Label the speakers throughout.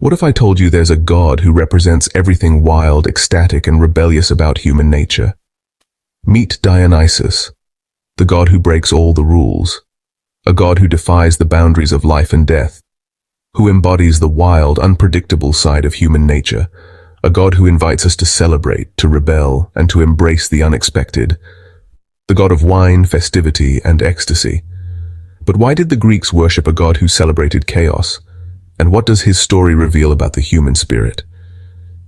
Speaker 1: What if I told you there's a god who represents everything wild, ecstatic, and rebellious about human nature? Meet Dionysus, the god who breaks all the rules, a god who defies the boundaries of life and death, who embodies the wild, unpredictable side of human nature, a god who invites us to celebrate, to rebel, and to embrace the unexpected, the god of wine, festivity, and ecstasy. But why did the Greeks worship a god who celebrated chaos? And what does his story reveal about the human spirit?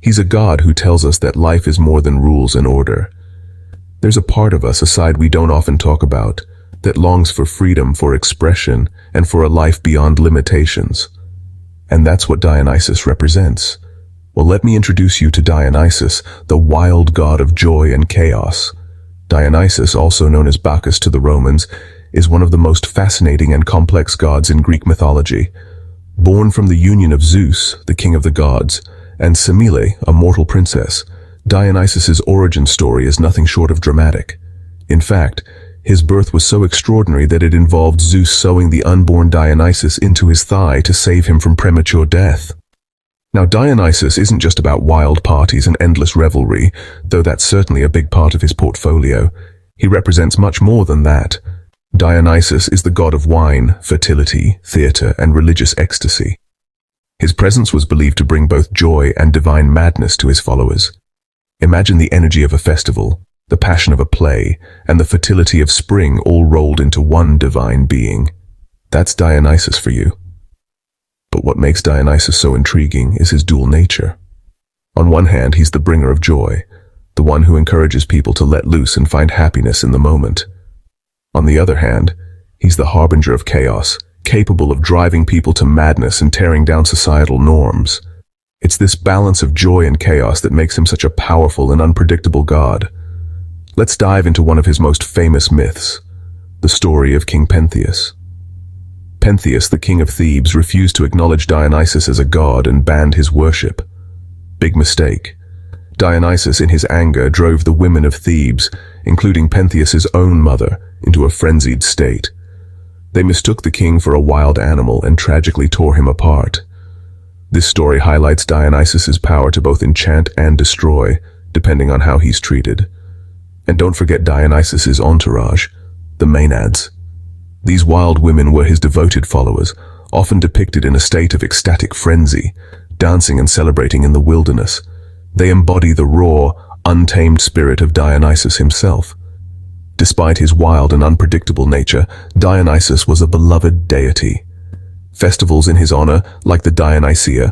Speaker 1: He's a god who tells us that life is more than rules and order. There's a part of us, a side we don't often talk about, that longs for freedom, for expression, and for a life beyond limitations. And that's what Dionysus represents. Well, let me introduce you to Dionysus, the wild god of joy and chaos. Dionysus, also known as Bacchus to the Romans, is one of the most fascinating and complex gods in Greek mythology. Born from the union of Zeus, the king of the gods, and Semele, a mortal princess, Dionysus's origin story is nothing short of dramatic. In fact, his birth was so extraordinary that it involved Zeus sewing the unborn Dionysus into his thigh to save him from premature death. Now, Dionysus isn't just about wild parties and endless revelry, though that's certainly a big part of his portfolio. He represents much more than that. Dionysus is the god of wine, fertility, theater, and religious ecstasy. His presence was believed to bring both joy and divine madness to his followers. Imagine the energy of a festival, the passion of a play, and the fertility of spring all rolled into one divine being. That's Dionysus for you. But what makes Dionysus so intriguing is his dual nature. On one hand, he's the bringer of joy, the one who encourages people to let loose and find happiness in the moment. On the other hand, he's the harbinger of chaos, capable of driving people to madness and tearing down societal norms. It's this balance of joy and chaos that makes him such a powerful and unpredictable god. Let's dive into one of his most famous myths, the story of King Pentheus. Pentheus, the king of Thebes, refused to acknowledge Dionysus as a god and banned his worship. Big mistake. Dionysus, in his anger, drove the women of Thebes, including Pentheus's own mother, into a frenzied state. They mistook the king for a wild animal and tragically tore him apart. This story highlights Dionysus's power to both enchant and destroy, depending on how he's treated. And don't forget Dionysus's entourage, the Maenads. These wild women were his devoted followers, often depicted in a state of ecstatic frenzy, dancing and celebrating in the wilderness. They embody the raw, untamed spirit of Dionysus himself. Despite his wild and unpredictable nature, Dionysus was a beloved deity. Festivals in his honor, like the Dionysia,